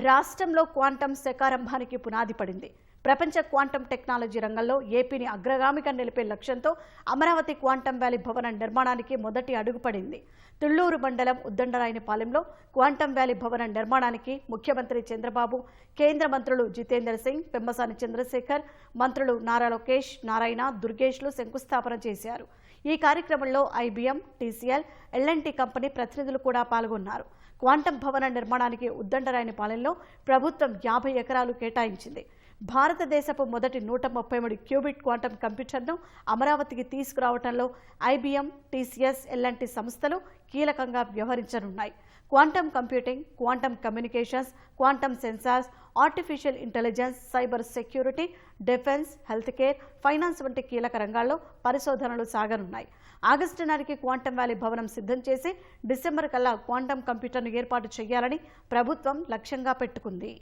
రాష్ట్రంలో క్వాంటం శకారంభానికి పునాది పడింది. ప్రపంచ క్వాంటం టెక్నాలజీ రంగంలో ఏపీని అగ్రగామిగా నిలిపే లక్ష్యంతో అమరావతి క్వాంటం వ్యాలీ భవనం నిర్మాణానికి మొదటి అడుగు పడింది. తుళ్లూరు మండలం ఉద్దండరాయనిపాలెంలో క్వాంటం వ్యాలీ భవనం నిర్మాణానికి ముఖ్యమంత్రి చంద్రబాబు, కేంద్ర మంత్రులు జితేందర్ సింగ్, పెమ్మసాని చంద్రశేఖర్, మంత్రులు నారా లోకేష్, నారాయణ, దుర్గేష్లు శంకుస్థాపన చేశారు. ఈ కార్యక్రమంలో ఐబీఎం, టీసీఎల్, ఎల్ఎన్టీ కంపెనీ ప్రతినిధులు కూడా పాల్గొన్నారు. క్వాంటం భవన నిర్మాణానికి ఉద్దండరాయనిపాలెంలో ప్రభుత్వం 50 ఎకరాలు కేటాయించింది. భారతదేశపు మొదటి 133 క్యూబిట్ క్వాంటం కంప్యూటర్ను అమరావతికి తీసుకురావడంలో ఐబీఎం, టీసీఎస్, ఎల్ఎన్టీ సంస్థలు కీలకంగా వ్యవహరించనున్నాయి. Quantum computing, quantum communications, quantum sensors, artificial intelligence, cyber security, defence, health care, finance వంటి కీలక రంగాల్లో పరిశోధనలు సాగనున్నాయి. ఆగస్టు నాటికి క్వాంటం వ్యాలీ భవనం సిద్ధం చేసి డిసెంబర్ కల్లా క్వాంటం కంప్యూటర్ను ఏర్పాటు చేయాలని ప్రభుత్వం లక్ష్యంగా పెట్టుకుంది.